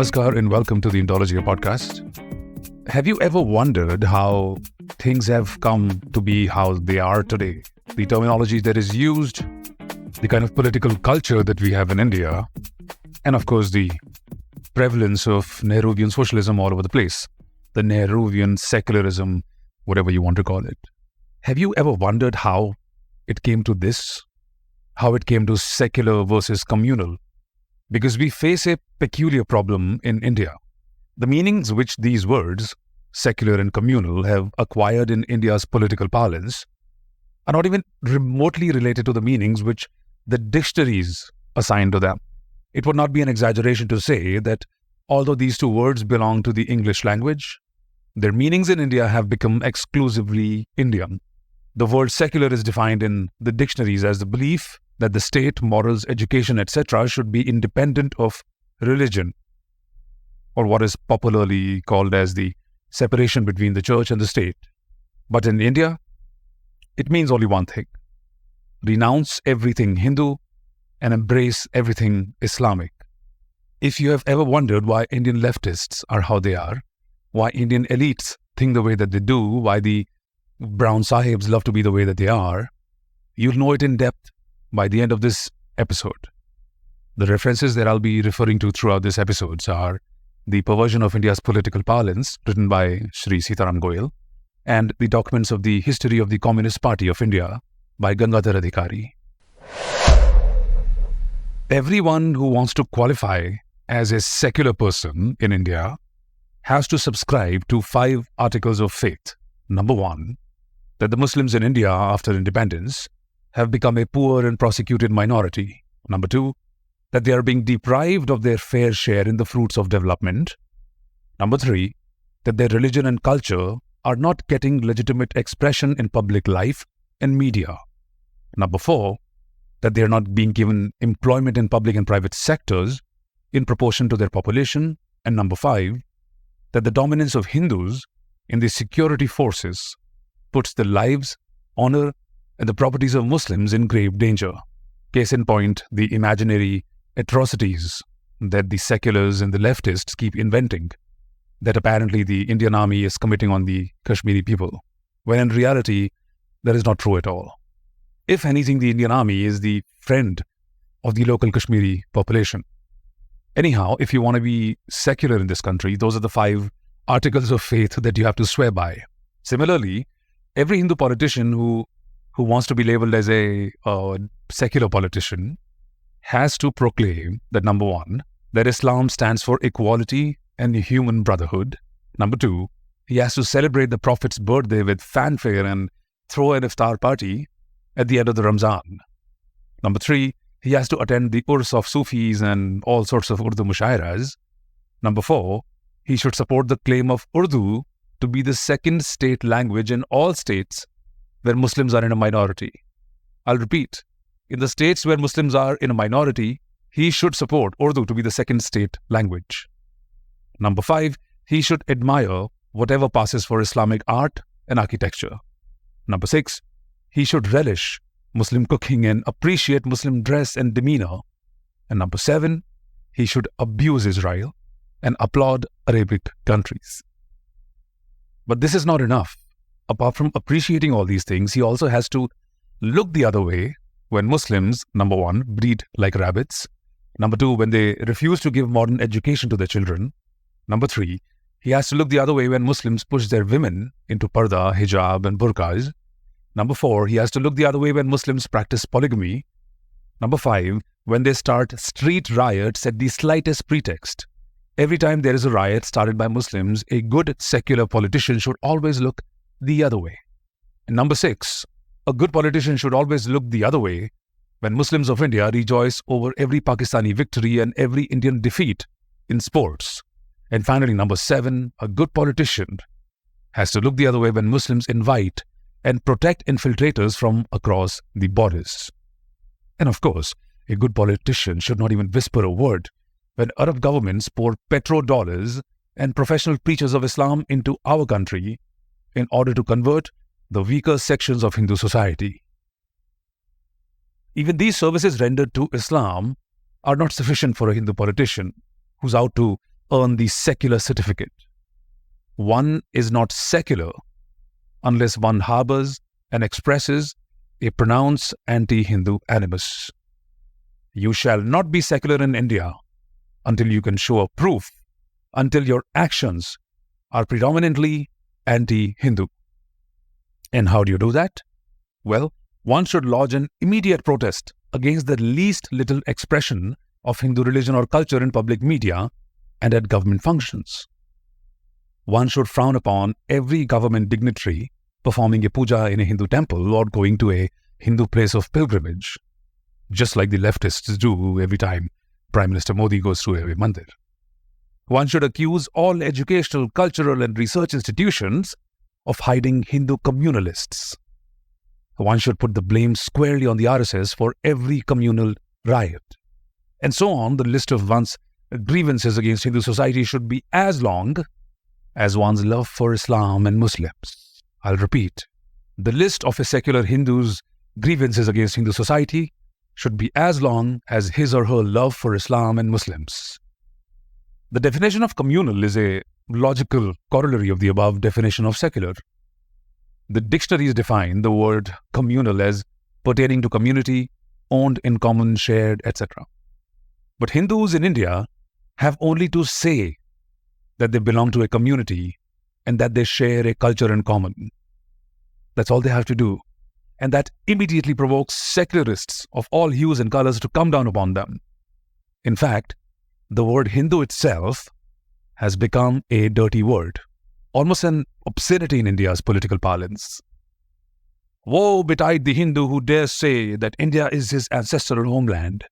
Namaskar and welcome to the Indologia podcast. Have you ever wondered how things have come to be how they are today? The terminology that is used, the kind of political culture that we have in India, and of course the prevalence of Nehruvian socialism all over the place, the Nehruvian secularism, whatever you want to call it. Have you ever wondered how it came to this? How it came to secular versus communal? Because we face a peculiar problem in India. The meanings which these words, secular and communal, have acquired in India's political parlance are not even remotely related to the meanings which the dictionaries assign to them. It would not be an exaggeration to say that although these two words belong to the English language, their meanings in India have become exclusively Indian. The word secular is defined in the dictionaries as the belief that the state, morals, education, etc. should be independent of religion, or what is popularly called as the separation between the church and the state. But in India, it means only one thing: renounce everything Hindu and embrace everything Islamic. If you have ever wondered why Indian leftists are how they are, why Indian elites think the way that they do, why the brown sahibs love to be the way that they are, you'll know it in depth by the end of this episode. The references that I'll be referring to throughout this episodes are The Perversion of India's Political Parlance, written by Sri Sitaram Goyal, and the documents of the History of the Communist Party of India by Gangadhar Adhikari. Everyone who wants to qualify as a secular person in India has to subscribe to 5 articles of faith. Number 1, that the Muslims in India after independence have become a poor and persecuted minority. Number 2, that they are being deprived of their fair share in the fruits of development. Number 3, that their religion and culture are not getting legitimate expression in public life and media. Number 4, that they are not being given employment in public and private sectors in proportion to their population. And number 5, that the dominance of Hindus in the security forces puts the lives, honor, and the properties of Muslims in grave danger. Case in point, the imaginary atrocities that the seculars and the leftists keep inventing, that apparently the Indian army is committing on the Kashmiri people, when in reality, that is not true at all. If anything, the Indian army is the friend of the local Kashmiri population. Anyhow, if you want to be secular in this country, those are the 5 articles of faith that you have to swear by. Similarly, every Hindu politician who wants to be labeled as a secular politician has to proclaim that number 1, that Islam stands for equality and human brotherhood. Number 2, he has to celebrate the Prophet's birthday with fanfare and throw an iftar party at the end of the Ramzan. Number 3, he has to attend the Urs of Sufis and all sorts of Urdu mushairas. Number 4, he should support the claim of Urdu to be the second state language in all states where Muslims are in a minority. I'll repeat, in the states where Muslims are in a minority, he should support Urdu to be the second state language. Number 5, he should admire whatever passes for Islamic art and architecture. Number 6, he should relish Muslim cooking and appreciate Muslim dress and demeanor. And number 7, he should abuse Israel and applaud Arabic countries. But this is not enough. Apart from appreciating all these things, he also has to look the other way when Muslims, number 1, breed like rabbits. Number 2, when they refuse to give modern education to their children. Number 3, he has to look the other way when Muslims push their women into parda, hijab and burqas. Number 4, he has to look the other way when Muslims practice polygamy. Number 5, when they start street riots at the slightest pretext. Every time there is a riot started by Muslims, a good secular politician should always look the other way. And number 6, a good politician should always look the other way when Muslims of India rejoice over every Pakistani victory and every Indian defeat in sports. And finally, number 7, a good politician has to look the other way when Muslims invite and protect infiltrators from across the borders. And of course, a good politician should not even whisper a word when Arab governments pour petrodollars and professional preachers of Islam into our country in order to convert the weaker sections of Hindu society. Even these services rendered to Islam are not sufficient for a Hindu politician who's out to earn the secular certificate. One is not secular unless one harbors and expresses a pronounced anti-Hindu animus. You shall not be secular in India until you can show a proof, until your actions are predominantly anti-Hindu. And how do you do that? Well, one should lodge an immediate protest against the least little expression of Hindu religion or culture in public media and at government functions. One should frown upon every government dignitary performing a puja in a Hindu temple or going to a Hindu place of pilgrimage, just like the leftists do every time Prime Minister Modi goes to a mandir. One should accuse all educational, cultural and research institutions of hiding Hindu communalists. One should put the blame squarely on the RSS for every communal riot. And so on, the list of one's grievances against Hindu society should be as long as one's love for Islam and Muslims. I'll repeat, the list of a secular Hindu's grievances against Hindu society should be as long as his or her love for Islam and Muslims. The definition of communal is a logical corollary of the above definition of secular. The dictionaries define the word communal as pertaining to community, owned in common, shared, etc. But Hindus in India have only to say that they belong to a community and that they share a culture in common. That's all they have to do. And that immediately provokes secularists of all hues and colors to come down upon them. In fact, the word Hindu itself has become a dirty word, almost an obscenity in India's political parlance. Woe betide the Hindu who dares say that India is his ancestral homeland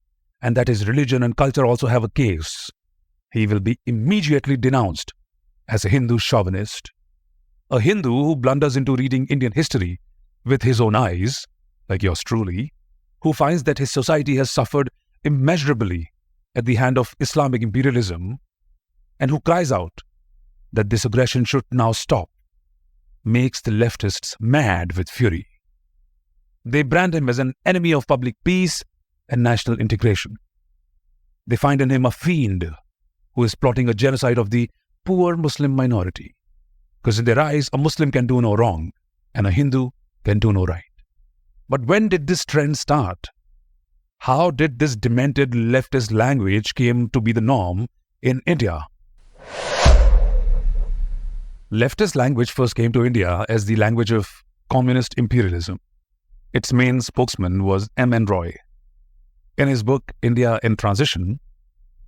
and that his religion and culture also have a case. He will be immediately denounced as a Hindu chauvinist. A Hindu who blunders into reading Indian history with his own eyes, like yours truly, who finds that his society has suffered immeasurably at the hand of Islamic imperialism, and who cries out that this aggression should now stop, makes the leftists mad with fury. They brand him as an enemy of public peace and national integration. They find in him a fiend who is plotting a genocide of the poor Muslim minority, because in their eyes, a Muslim can do no wrong, and a Hindu can do no right. But when did this trend start? How did this demented leftist language came to be the norm in India? Leftist language first came to India as the language of communist imperialism. Its main spokesman was M.N. Roy. In his book, India in Transition,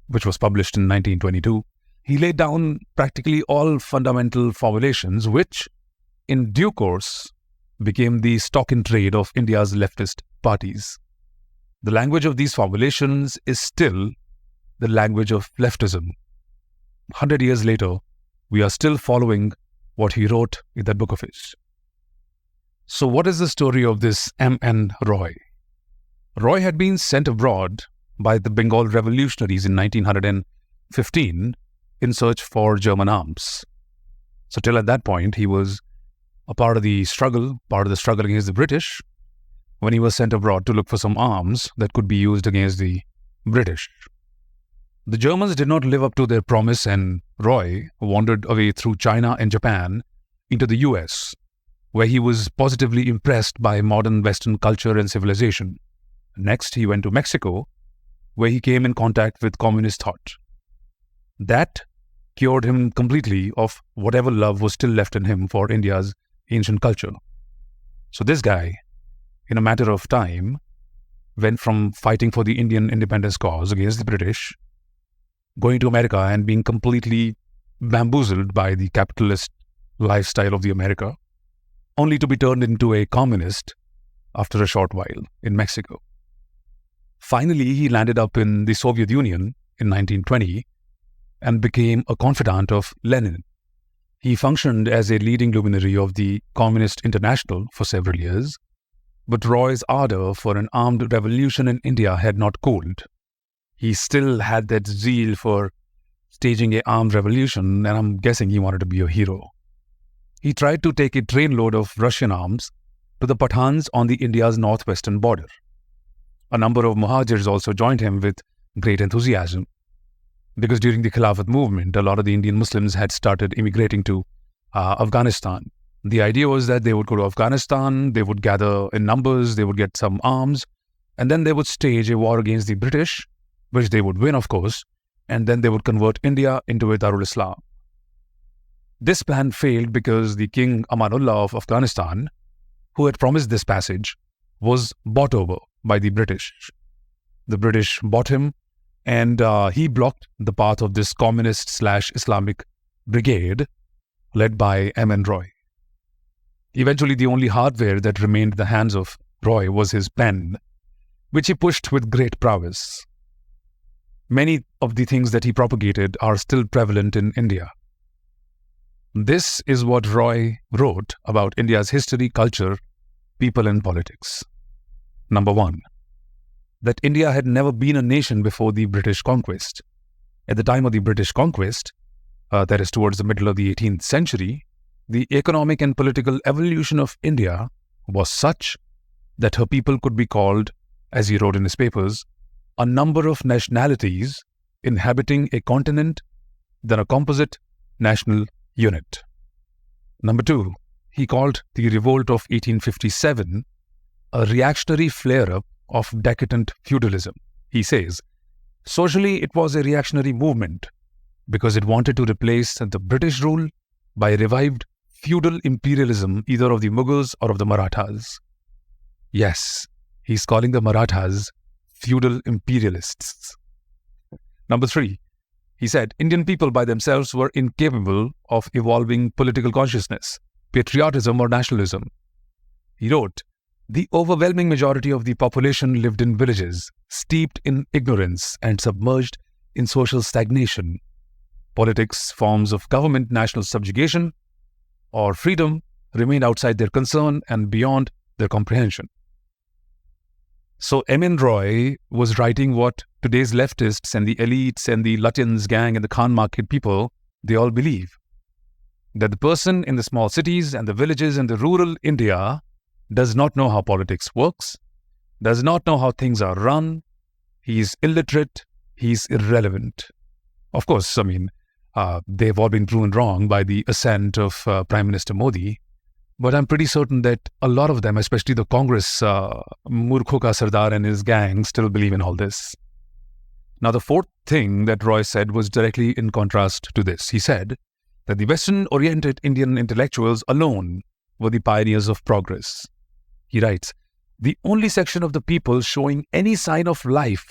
which was published in 1922, he laid down practically all fundamental formulations which, in due course, became the stock in trade of India's leftist parties. The language of these formulations is still the language of leftism. 100 years later, we are still following what he wrote in that book of his. So what is the story of this M.N. Roy? Roy had been sent abroad by the Bengal revolutionaries in 1915 in search for German arms. So till at that point, he was a part of the struggle against the British, when he was sent abroad to look for some arms that could be used against the British. The Germans did not live up to their promise, and Roy wandered away through China and Japan into the US, where he was positively impressed by modern Western culture and civilization. Next, he went to Mexico, where he came in contact with communist thought. That cured him completely of whatever love was still left in him for India's ancient culture. So this guy, in a matter of time, went from fighting for the Indian independence cause against the British, going to America and being completely bamboozled by the capitalist lifestyle of the America, only to be turned into a communist after a short while in Mexico. Finally, he landed up in the Soviet Union in 1920 and became a confidant of Lenin. He functioned as a leading luminary of the Communist International for several years, but Roy's ardor for an armed revolution in India had not cooled. He still had that zeal for staging an armed revolution, and I'm guessing he wanted to be a hero. He tried to take a trainload of Russian arms to the Pathans on the India's northwestern border. A number of Muhajirs also joined him with great enthusiasm. because during the Khilafat movement, a lot of the Indian Muslims had started immigrating to Afghanistan. The idea was that they would go to Afghanistan, they would gather in numbers, they would get some arms, and then they would stage a war against the British, which they would win, of course, and then they would convert India into a Darul Islam. This plan failed because the King Amanullah of Afghanistan, who had promised this passage, was bought over by the British. The British bought him, and he blocked the path of this communist/Islamic brigade led by M.N. Roy. Eventually, the only hardware that remained in the hands of Roy was his pen, which he pushed with great prowess. Many of the things that he propagated are still prevalent in India. This is what Roy wrote about India's history, culture, people, and politics. Number 1, that India had never been a nation before the British conquest. At the time of the British conquest, that is towards the middle of the 18th century, the economic and political evolution of India was such that her people could be called, as he wrote in his papers, a number of nationalities inhabiting a continent than a composite national unit. Number 2, he called the revolt of 1857 a reactionary flare-up of decadent feudalism. He says, socially it was a reactionary movement because it wanted to replace the British rule by revived feudal imperialism either of the Mughals or of the Marathas. Yes, he's calling the Marathas feudal imperialists. Number 3, he said Indian people by themselves were incapable of evolving political consciousness, patriotism or nationalism. He wrote, the overwhelming majority of the population lived in villages, steeped in ignorance and submerged in social stagnation. Politics, forms of government, national subjugation, or freedom remained outside their concern and beyond their comprehension. So M.N. Roy was writing what today's leftists and the elites and the Lutyens gang and the Khan market people, they all believe. That the person in the small cities and the villages and the rural India does not know how politics works, does not know how things are run, he is illiterate, he is irrelevant. Of course, they've all been proven wrong by the ascent of Prime Minister Modi, but I'm pretty certain that a lot of them, especially the Congress, Murkho ka Sardar and his gang, still believe in all this. Now, the fourth thing that Roy said was directly in contrast to this. He said that the Western-oriented Indian intellectuals alone were the pioneers of progress. He writes, the only section of the people showing any sign of life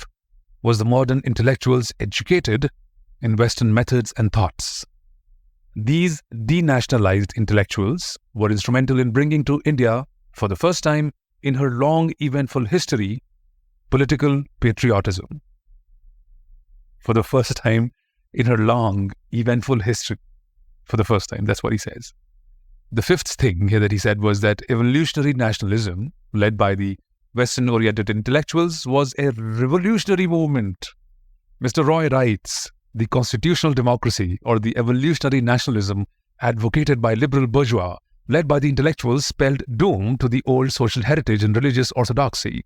was the modern intellectuals educated in Western methods and thoughts. These denationalized intellectuals were instrumental in bringing to India, for the first time in her long, eventful history, political patriotism. For the first time in her long, eventful history. For the first time, that's what he says. The fifth thing here that he said was that evolutionary nationalism, led by the Western-oriented intellectuals, was a revolutionary movement. Mr. Roy writes, the constitutional democracy or the evolutionary nationalism advocated by liberal bourgeois, led by the intellectuals, spelled doom to the old social heritage and religious orthodoxy.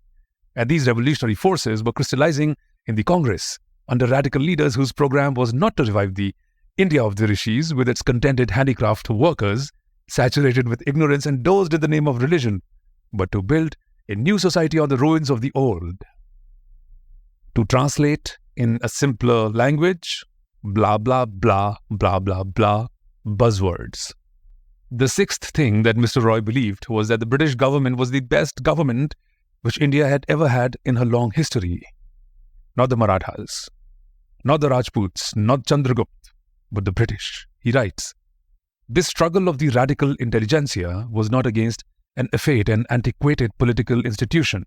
And these revolutionary forces were crystallizing in the Congress under radical leaders whose program was not to revive the India of the Rishis with its contented handicraft workers, saturated with ignorance and dosed in the name of religion, but to build a new society on the ruins of the old. To translate in a simpler language, blah, blah, blah, blah, blah, blah, buzzwords. The sixth thing that Mr. Roy believed was that the British government was the best government which India had ever had in her long history. Not the Marathas, not the Rajputs, not Chandragupta, but the British. He writes, this struggle of the radical intelligentsia was not against an effete and antiquated political institution,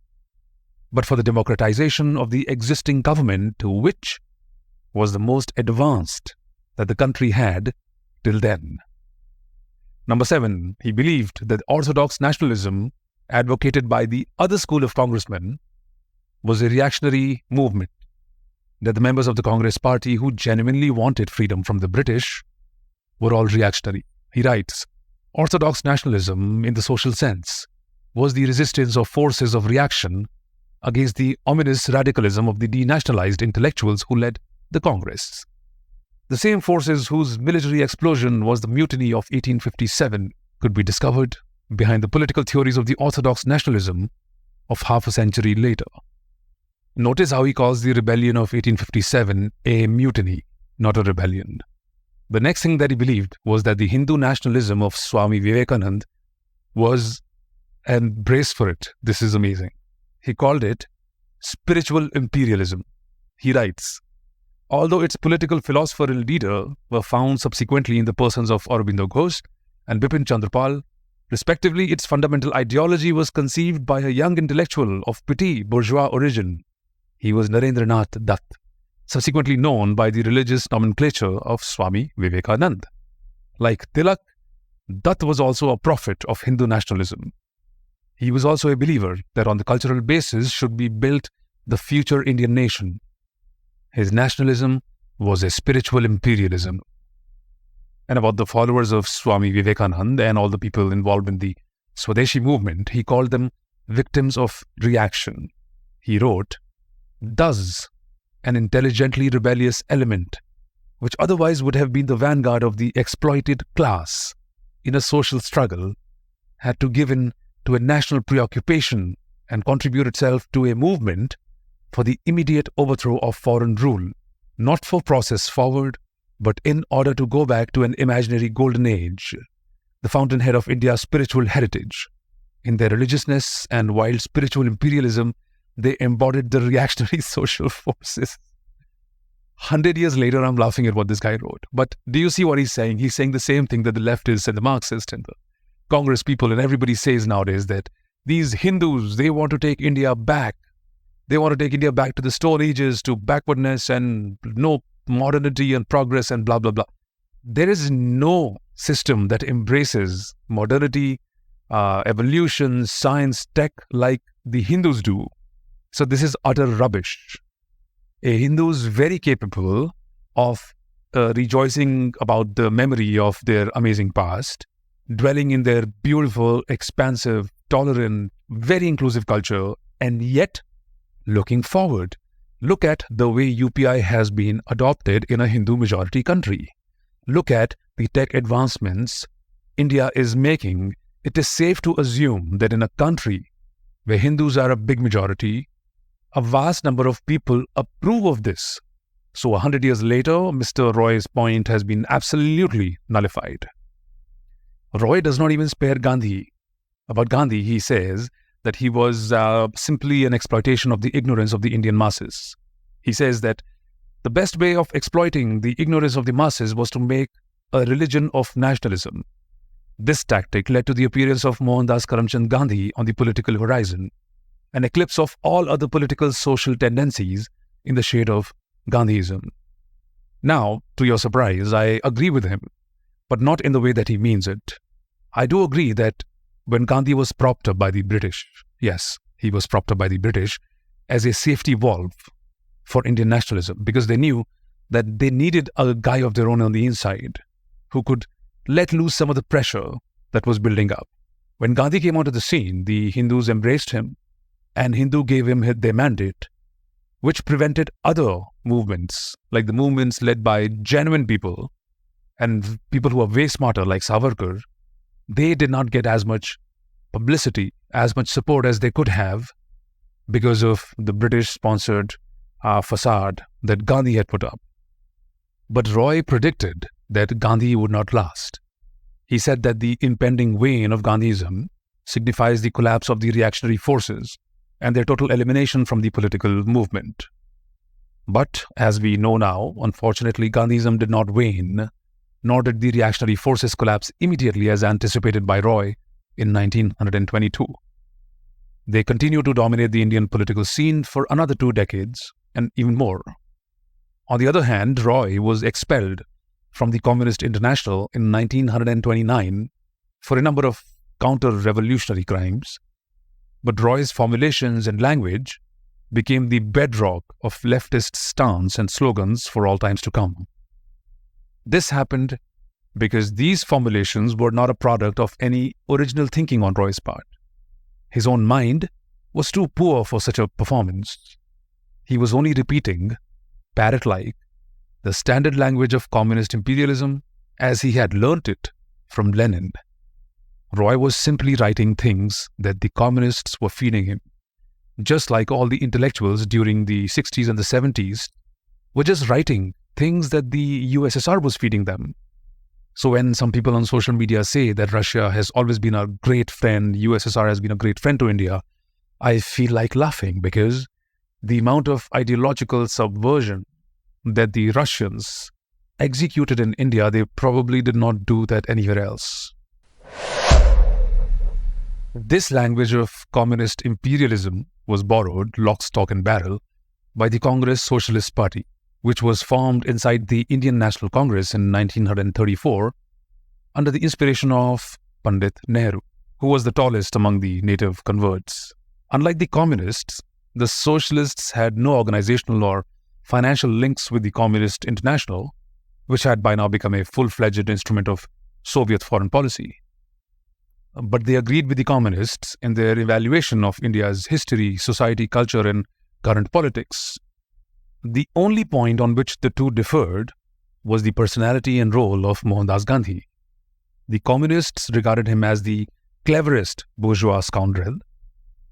but for the democratization of the existing government, which was the most advanced that the country had till then. Number 7, he believed that orthodox nationalism advocated by the other school of congressmen was a reactionary movement, that the members of the Congress party who genuinely wanted freedom from the British were all reactionary. He writes, orthodox nationalism in the social sense was the resistance of forces of reaction against the ominous radicalism of the denationalized intellectuals who led the Congress. The same forces whose military explosion was the mutiny of 1857 could be discovered behind the political theories of the orthodox nationalism of half a century later. Notice how he calls the rebellion of 1857 a mutiny, not a rebellion. The next thing that he believed was that the Hindu nationalism of Swami Vivekananda was an brace for it. This is amazing. He called it spiritual imperialism. He writes, although its political philosopher and leader were found subsequently in the persons of Aurobindo Ghosh and Bipin Chandrapal, respectively, its fundamental ideology was conceived by a young intellectual of petty bourgeois origin. He was Narendranath Dutt, subsequently known by the religious nomenclature of Swami Vivekananda. Like Tilak, Dutt was also a prophet of Hindu nationalism. He was also a believer that on the cultural basis should be built the future Indian nation. His nationalism was a spiritual imperialism. And about the followers of Swami Vivekananda and all the people involved in the Swadeshi movement, he called them victims of reaction. He wrote, "Thus, an intelligently rebellious element, which otherwise would have been the vanguard of the exploited class in a social struggle, had to give in to a national preoccupation and contribute itself to a movement for the immediate overthrow of foreign rule, not for process forward, but in order to go back to an imaginary golden age, the fountainhead of India's spiritual heritage. In their religiousness and wild spiritual imperialism, they embodied the reactionary social forces." 100 years later, I'm laughing at what this guy wrote. But do you see what he's saying? He's saying the same thing that the leftists and the Marxists and the Congress people and everybody says nowadays, that these Hindus, they want to take India back. They want to take India back to the Stone Ages, to backwardness and no modernity and progress and blah, blah, blah. There is no system that embraces modernity, evolution, science, tech like the Hindus do. So this is utter rubbish. A Hindu is very capable of rejoicing about the memory of their amazing past, dwelling in their beautiful, expansive, tolerant, very inclusive culture, and yet looking forward. Look at the way UPI has been adopted in a Hindu-majority country. Look at the tech advancements India is making. It is safe to assume that in a country where Hindus are a big majority, a vast number of people approve of this. So 100 years later, Mr. Roy's point has been absolutely nullified. Roy does not even spare Gandhi. About Gandhi, he says that he was simply an exploitation of the ignorance of the Indian masses. He says that the best way of exploiting the ignorance of the masses was to make a religion of nationalism. This tactic led to the appearance of Mohandas Karamchand Gandhi on the political horizon, an eclipse of all other political social tendencies in the shade of Gandhism. Now, to your surprise, I agree with him, but not in the way that he means it. I do agree that when Gandhi was propped up by the British, yes, he was propped up by the British as a safety valve for Indian nationalism, because they knew that they needed a guy of their own on the inside who could let loose some of the pressure that was building up. When Gandhi came onto the scene, the Hindus embraced him, and Hindu gave him their mandate, which prevented other movements, like the movements led by genuine people and people who are way smarter, like Savarkar. They did not get as much publicity, as much support as they could have because of the British-sponsored facade that Gandhi had put up. But Roy predicted that Gandhi would not last. He said that the impending wane of Gandhism signifies the collapse of the reactionary forces and their total elimination from the political movement. But as we know now, unfortunately, Gandhism did not wane, nor did the reactionary forces collapse immediately as anticipated by Roy in 1922. They continued to dominate the Indian political scene for another 2 decades and even more. On the other hand, Roy was expelled from the Communist International in 1929 for a number of counter-revolutionary crimes, but Roy's formulations and language became the bedrock of leftist stance and slogans for all times to come. This happened because these formulations were not a product of any original thinking on Roy's part. His own mind was too poor for such a performance. He was only repeating, parrot-like, the standard language of communist imperialism as he had learnt it from Lenin. Roy was simply writing things that the communists were feeding him, just like all the intellectuals during the 60s and the 70s were just writing things that the USSR was feeding them. So when some people on social media say that Russia has always been a great friend, USSR has been a great friend to India, I feel like laughing because the amount of ideological subversion that the Russians executed in India, they probably did not do that anywhere else. This language of communist imperialism was borrowed, lock, stock and barrel, by the Congress Socialist Party, which was formed inside the Indian National Congress in 1934 under the inspiration of Pandit Nehru, who was the tallest among the native converts. Unlike the communists, the socialists had no organizational or financial links with the Communist International, which had by now become a full-fledged instrument of Soviet foreign policy. But they agreed with the communists in their evaluation of India's history, society, culture, and current politics. The only point on which the two differed was the personality and role of Mohandas Gandhi. The communists regarded him as the cleverest bourgeois scoundrel.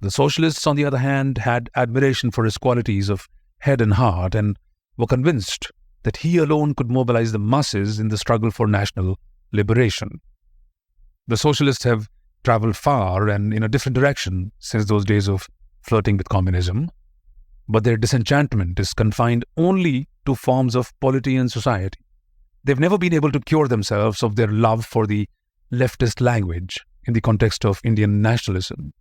The socialists, on the other hand, had admiration for his qualities of head and heart and were convinced that he alone could mobilize the masses in the struggle for national liberation. The socialists have traveled far and in a different direction since those days of flirting with communism, but their disenchantment is confined only to forms of polity and society. They've never been able to cure themselves of their love for the leftist language in the context of Indian nationalism.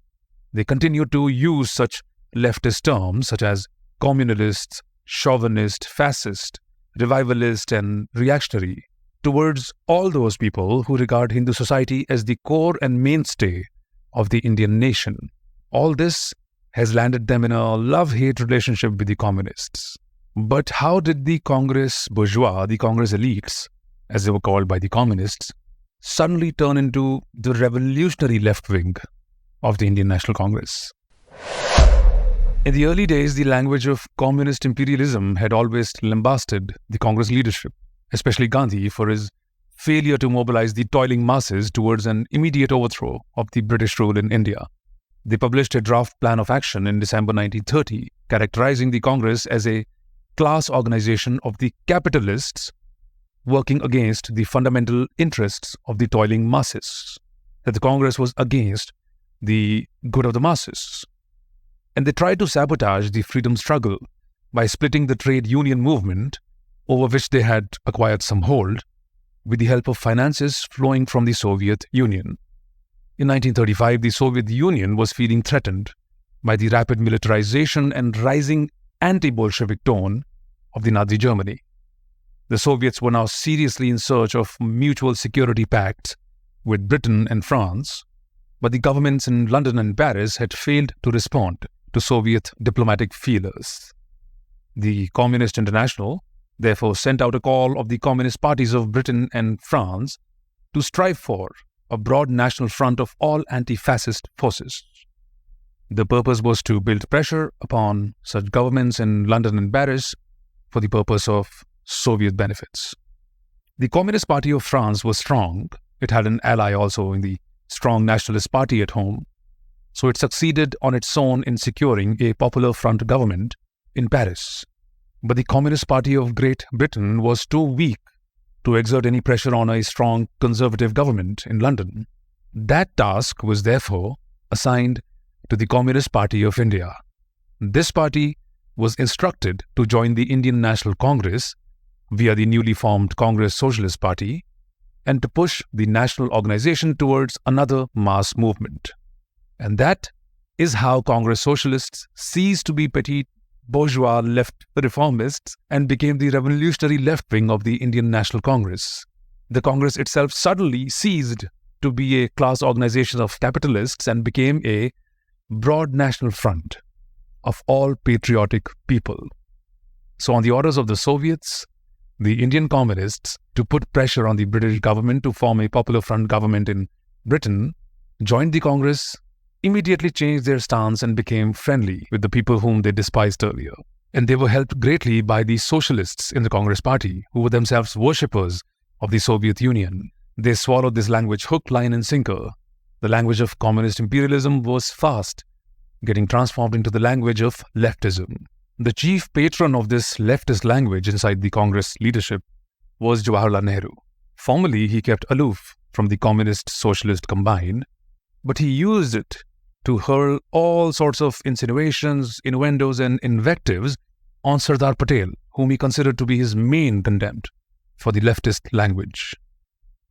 They continue to use such leftist terms such as communalist, chauvinist, fascist, revivalist, and reactionary towards all those people who regard Hindu society as the core and mainstay of the Indian nation. All this has landed them in a love-hate relationship with the communists. But how did the Congress bourgeois, the Congress elites, as they were called by the communists, suddenly turn into the revolutionary left wing of the Indian National Congress? In the early days, the language of communist imperialism had always lambasted the Congress leadership, especially Gandhi, for his failure to mobilize the toiling masses towards an immediate overthrow of the British rule in India. They published a draft plan of action in December 1930, characterizing the Congress as a class organization of the capitalists working against the fundamental interests of the toiling masses, that the Congress was against the good of the masses. And they tried to sabotage the freedom struggle by splitting the trade union movement, over which they had acquired some hold, with the help of finances flowing from the Soviet Union. In 1935, the Soviet Union was feeling threatened by the rapid militarization and rising anti-Bolshevik tone of the Nazi Germany. The Soviets were now seriously in search of mutual security pacts with Britain and France, but the governments in London and Paris had failed to respond to Soviet diplomatic feelers. The Communist International therefore sent out a call of the communist parties of Britain and France to strive for a broad national front of all anti-fascist forces. The purpose was to build pressure upon such governments in London and Paris for the purpose of Soviet benefits. The Communist Party of France was strong. It had an ally also in the strong Nationalist Party at home, so it succeeded on its own in securing a popular front government in Paris. But the Communist Party of Great Britain was too weak to exert any pressure on a strong conservative government in London. That task was therefore assigned to the Communist Party of India. This party was instructed to join the Indian National Congress via the newly formed Congress Socialist Party and to push the national organization towards another mass movement. And that is how Congress Socialists ceased to be petty bourgeois left reformists and became the revolutionary left wing of the Indian National Congress. The Congress itself suddenly ceased to be a class organization of capitalists and became a broad national front of all patriotic people. So on the orders of the Soviets, the Indian communists, to put pressure on the British government to form a popular front government in Britain, joined the Congress, immediately changed their stance and became friendly with the people whom they despised earlier. And they were helped greatly by the socialists in the Congress Party, who were themselves worshippers of the Soviet Union. They swallowed this language hook, line, and sinker. The language of communist imperialism was fast getting transformed into the language of leftism. The chief patron of this leftist language inside the Congress leadership was Jawaharlal Nehru. Formally, he kept aloof from the communist socialist combined, but he used it to hurl all sorts of insinuations, innuendos, and invectives on Sardar Patel, whom he considered to be his main contempt for the leftist language.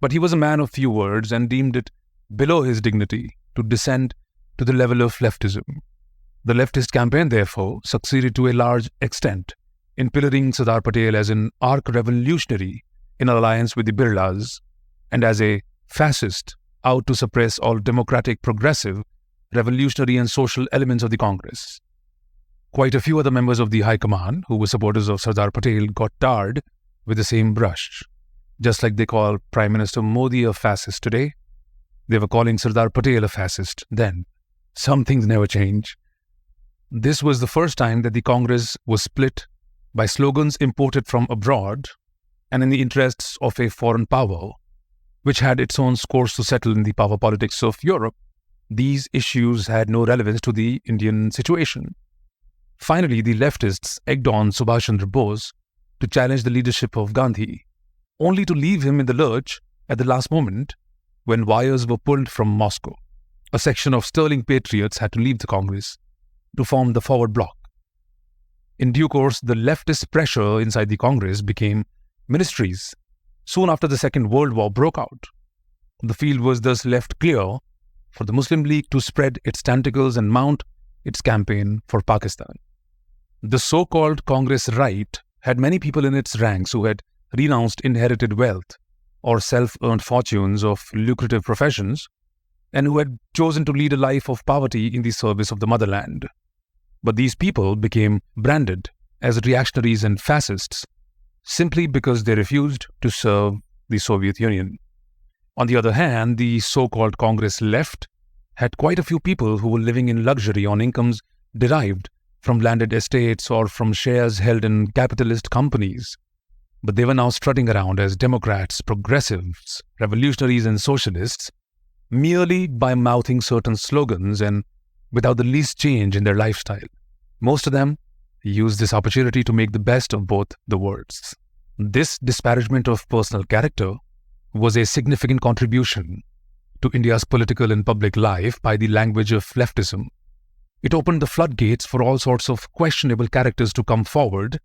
But he was a man of few words and deemed it below his dignity to descend to the level of leftism. The leftist campaign, therefore, succeeded to a large extent in pillaring Sardar Patel as an arch-revolutionary in alliance with the Birlas and as a fascist out to suppress all democratic, progressive, revolutionary and social elements of the Congress. Quite a few other members of the High Command, who were supporters of Sardar Patel, got tarred with the same brush. Just like they call Prime Minister Modi a fascist today, they were calling Sardar Patel a fascist then. Some things never change. This was the first time that the Congress was split by slogans imported from abroad and in the interests of a foreign power, which had its own scores to settle in the power politics of Europe. These issues had no relevance to the Indian situation. Finally, the leftists egged on Subhash Chandra Bose to challenge the leadership of Gandhi, only to leave him in the lurch at the last moment when wires were pulled from Moscow. A section of sterling patriots had to leave the Congress to form the forward bloc. In due course, the leftist pressure inside the Congress became ministries. Soon after the Second World War broke out, the field was thus left clear for the Muslim League to spread its tentacles and mount its campaign for Pakistan. The so-called Congress right had many people in its ranks who had renounced inherited wealth or self-earned fortunes of lucrative professions and who had chosen to lead a life of poverty in the service of the motherland. But these people became branded as reactionaries and fascists simply because they refused to serve the Soviet Union. On the other hand, the so-called Congress left had quite a few people who were living in luxury on incomes derived from landed estates or from shares held in capitalist companies. But they were now strutting around as Democrats, progressives, revolutionaries and socialists merely by mouthing certain slogans and without the least change in their lifestyle. Most of them used this opportunity to make the best of both the worlds. This disparagement of personal character was a significant contribution to India's political and public life by the language of leftism. It opened the floodgates for all sorts of questionable characters to come forward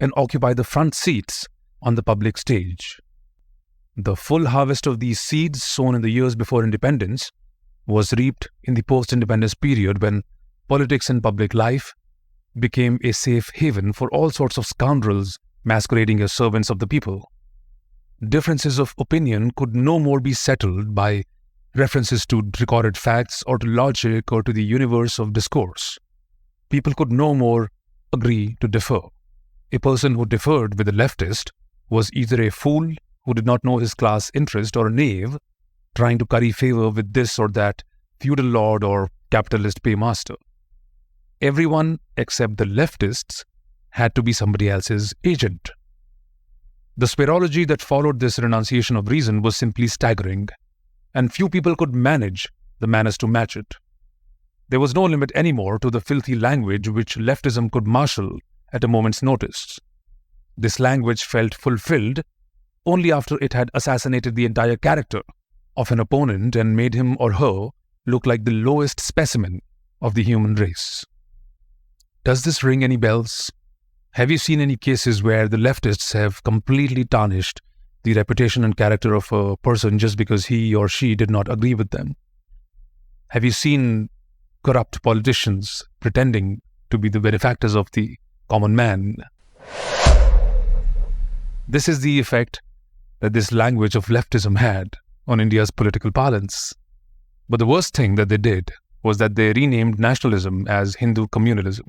and occupy the front seats on the public stage. The full harvest of these seeds sown in the years before independence was reaped in the post-independence period when politics and public life became a safe haven for all sorts of scoundrels masquerading as servants of the people. Differences of opinion could no more be settled by references to recorded facts or to logic or to the universe of discourse. People could no more agree to differ. A person who differed with a leftist was either a fool who did not know his class interest or a knave trying to curry favor with this or that feudal lord or capitalist paymaster. Everyone except the leftists had to be somebody else's agent. The spirology that followed this renunciation of reason was simply staggering, and few people could manage the manners to match it. There was no limit anymore to the filthy language which leftism could marshal at a moment's notice. This language felt fulfilled only after it had assassinated the entire character of an opponent and made him or her look like the lowest specimen of the human race. Does this ring any bells? Have you seen any cases where the leftists have completely tarnished the reputation and character of a person just because he or she did not agree with them? Have you seen corrupt politicians pretending to be the benefactors of the common man? This is the effect that this language of leftism had on India's political parlance. But the worst thing that they did was that they renamed nationalism as Hindu communalism.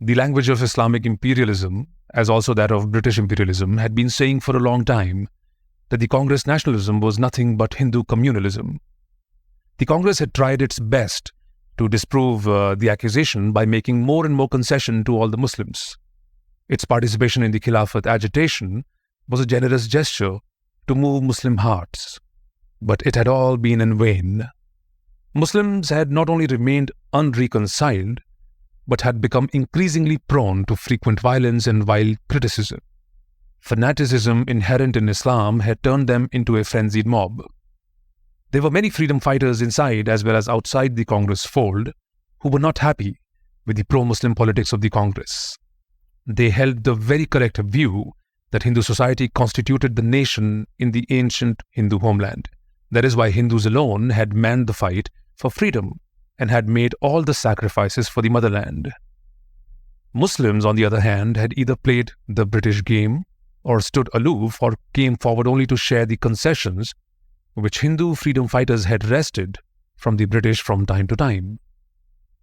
The language of Islamic imperialism, as also that of British imperialism, had been saying for a long time that the Congress nationalism was nothing but Hindu communalism. The Congress had tried its best to disprove the accusation by making more and more concession to all the Muslims. Its participation in the Khilafat agitation was a generous gesture to move Muslim hearts, but it had all been in vain. Muslims had not only remained unreconciled, but had become increasingly prone to frequent violence and wild criticism. Fanaticism inherent in Islam had turned them into a frenzied mob. There were many freedom fighters inside as well as outside the Congress fold who were not happy with the pro-Muslim politics of the Congress. They held the very correct view that Hindu society constituted the nation in the ancient Hindu homeland. That is why Hindus alone had manned the fight for freedom and had made all the sacrifices for the motherland. Muslims, on the other hand, had either played the British game or stood aloof or came forward only to share the concessions which Hindu freedom fighters had wrested from the British from time to time.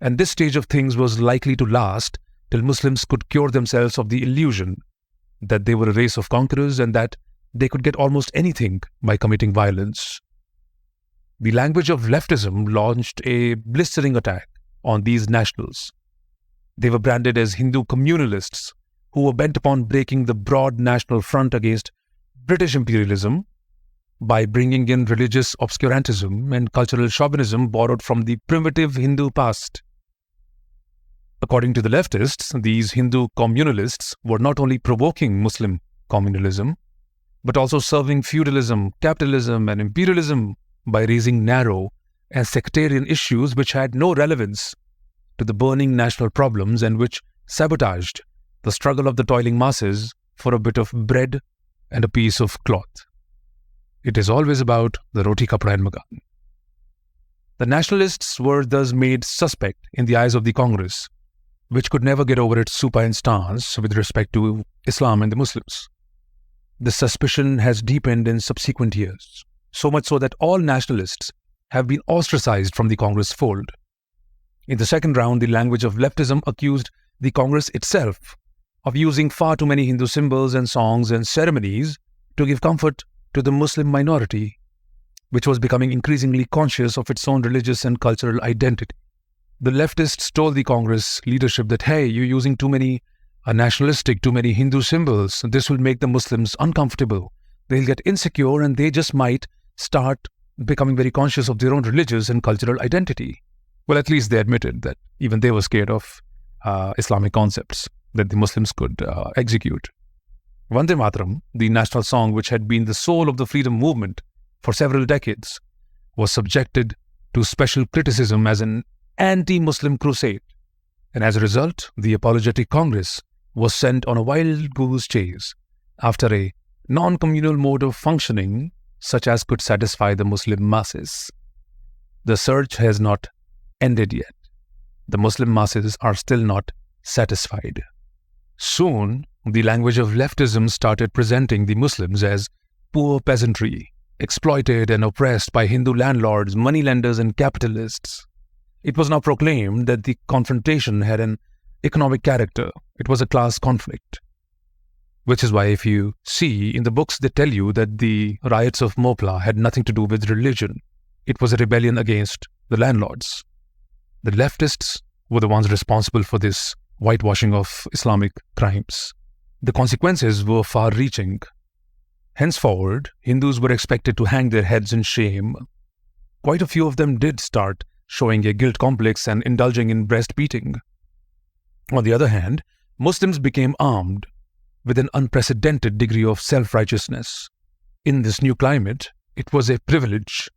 And this stage of things was likely to last till Muslims could cure themselves of the illusion that they were a race of conquerors and that they could get almost anything by committing violence. The language of leftism launched a blistering attack on these nationals. They were branded as Hindu communalists who were bent upon breaking the broad national front against British imperialism by bringing in religious obscurantism and cultural chauvinism borrowed from the primitive Hindu past. According to the leftists, these Hindu communalists were not only provoking Muslim communalism, but also serving feudalism, capitalism, and imperialism by raising narrow and sectarian issues which had no relevance to the burning national problems and which sabotaged the struggle of the toiling masses for a bit of bread and a piece of cloth. It is always about the roti, kapda, and makan. The nationalists were thus made suspect in the eyes of the Congress, which could never get over its supine stance with respect to Islam and the Muslims. This suspicion has deepened in subsequent years, so much so that all nationalists have been ostracized from the Congress fold. In the second round, the language of leftism accused the Congress itself of using far too many Hindu symbols and songs and ceremonies to give comfort to the Muslim minority, which was becoming increasingly conscious of its own religious and cultural identity. The leftists told the Congress leadership that, hey, you're using too many Hindu symbols. This will make the Muslims uncomfortable. They'll get insecure and they just might start becoming very conscious of their own religious and cultural identity. Well, at least they admitted that even they were scared of Islamic concepts that the Muslims could execute. Vande Mataram, the national song which had been the soul of the freedom movement for several decades, was subjected to special criticism as an anti-Muslim crusade, and as a result, the Apologetic Congress was sent on a wild goose chase after a non-communal mode of functioning such as could satisfy the Muslim masses. The search has not ended yet. The Muslim masses are still not satisfied. Soon, the language of leftism started presenting the Muslims as poor peasantry, exploited and oppressed by Hindu landlords, moneylenders, and capitalists. It was now proclaimed that the confrontation had an economic character. It was a class conflict. Which is why if you see in the books, they tell you that the riots of Mopla had nothing to do with religion. It was a rebellion against the landlords. The leftists were the ones responsible for this whitewashing of Islamic crimes. The consequences were far-reaching. Henceforward, Hindus were expected to hang their heads in shame. Quite a few of them did start showing a guilt complex and indulging in breast-beating. On the other hand, Muslims became armed with an unprecedented degree of self-righteousness. In this new climate, it was a privilege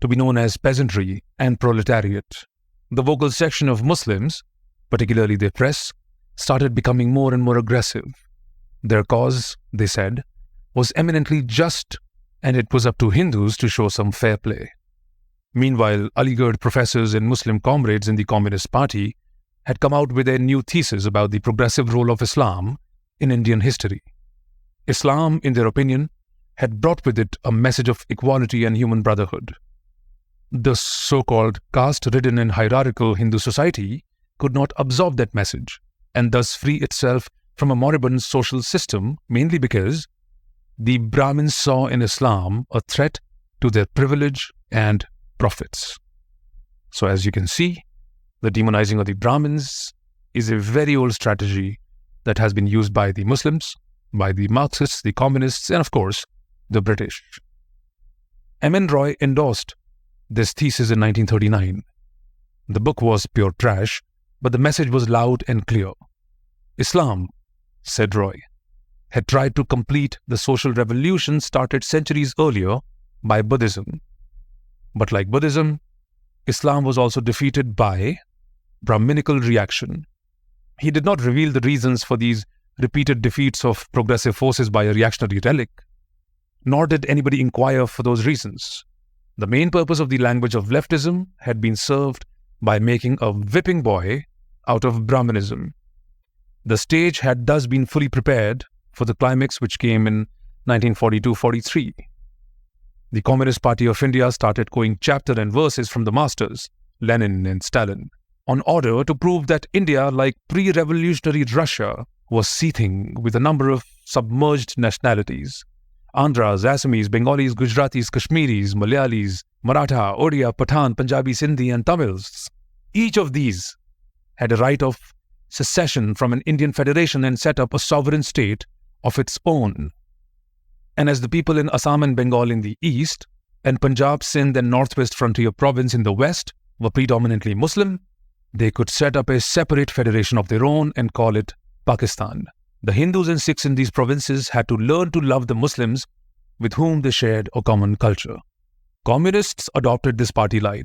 to be known as peasantry and proletariat. The vocal section of Muslims, particularly their press, started becoming more and more aggressive. Their cause, they said, was eminently just, and it was up to Hindus to show some fair play. Meanwhile, Aligarh professors and Muslim comrades in the Communist Party had come out with a new thesis about the progressive role of Islam in Indian history. Islam, in their opinion, had brought with it a message of equality and human brotherhood. The so-called caste-ridden and hierarchical Hindu society could not absorb that message and thus free itself from a moribund social system, mainly because the Brahmins saw in Islam a threat to their privilege and profits. So as you can see, the demonizing of the Brahmins is a very old strategy that has been used by the Muslims, by the Marxists, the communists, and of course, the British. M.N. Roy endorsed this thesis in 1939. The book was pure trash, but the message was loud and clear. Islam, said Roy, had tried to complete the social revolution started centuries earlier by Buddhism. But like Buddhism, Islam was also defeated by Brahminical reaction. He did not reveal the reasons for these repeated defeats of progressive forces by a reactionary relic, nor did anybody inquire for those reasons. The main purpose of the language of leftism had been served by making a whipping boy out of Brahmanism. The stage had thus been fully prepared for the climax which came in 1942-43. The Communist Party of India started quoting chapter and verses from the masters, Lenin and Stalin, on order to prove that India, like pre-revolutionary Russia, was seething with a number of submerged nationalities. Andhras, Assamese, Bengalis, Gujaratis, Kashmiris, Malayalis, Maratha, Odia, Pathan, Punjabi, Sindhi and Tamils. Each of these had a right of secession from an Indian federation and set up a sovereign state of its own. And as the people in Assam and Bengal in the east, and Punjab, Sindh and Northwest Frontier Province in the west were predominantly Muslim, they could set up a separate federation of their own and call it Pakistan. The Hindus and Sikhs in these provinces had to learn to love the Muslims with whom they shared a common culture. Communists adopted this party line,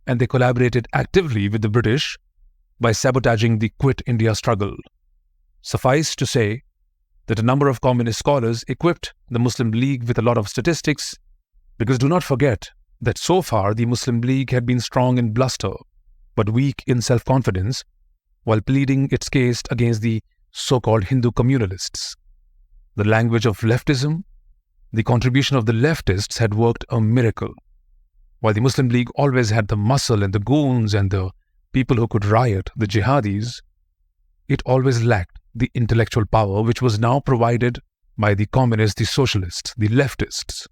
and they collaborated actively with the British by sabotaging the Quit India struggle. Suffice to say that a number of communist scholars equipped the Muslim League with a lot of statistics, because do not forget that so far the Muslim League had been strong in bluster, but weak in self-confidence, while pleading its case against the so-called Hindu communalists. The language of leftism, the contribution of the leftists had worked a miracle. While the Muslim League always had the muscle and the goons and the people who could riot, the jihadis, it always lacked the intellectual power which was now provided by the communists, the socialists, the leftists.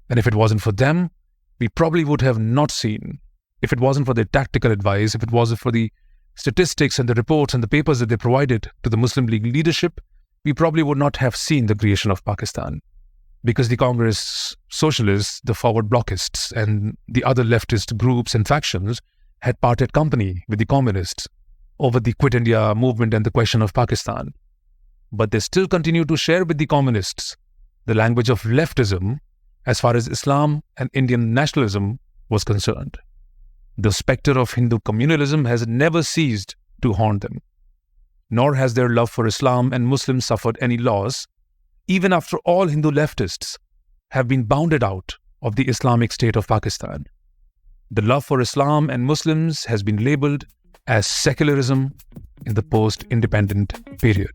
And if it wasn't for them, we probably would have not seen. If it wasn't for their tactical advice, if it wasn't for the statistics and the reports and the papers that they provided to the Muslim League leadership, we probably would not have seen the creation of Pakistan. Because the Congress socialists, the forward blockists, and the other leftist groups and factions had parted company with the communists over the Quit India movement and the question of Pakistan. But they still continue to share with the communists the language of leftism as far as Islam and Indian nationalism was concerned. The spectre of Hindu communalism has never ceased to haunt them, nor has their love for Islam and Muslims suffered any loss, even after all Hindu leftists have been bounded out of the Islamic State of Pakistan. The love for Islam and Muslims has been labelled as secularism in the post-independent period.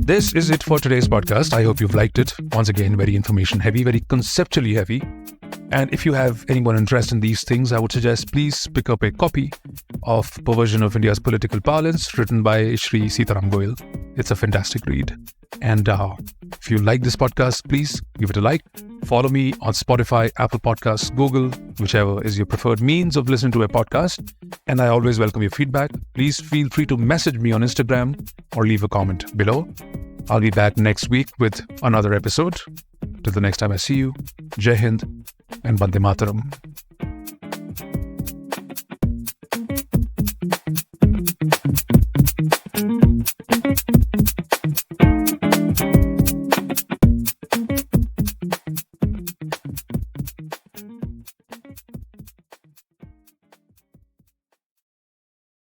This is it for today's podcast. I hope you've liked it. Once again, very information heavy, very conceptually heavy. And if you have anyone interested in these things, I would suggest please pick up a copy of Perversion of India's Political Parlance, written by Shri Sitaram Goyal. It's a fantastic read. And if you like this podcast, please give it a like. Follow me on Spotify, Apple Podcasts, Google, whichever is your preferred means of listening to a podcast. And I always welcome your feedback. Please feel free to message me on Instagram or leave a comment below. I'll be back next week with another episode. Till the next time I see you, Jai Hind and Bande Mataram.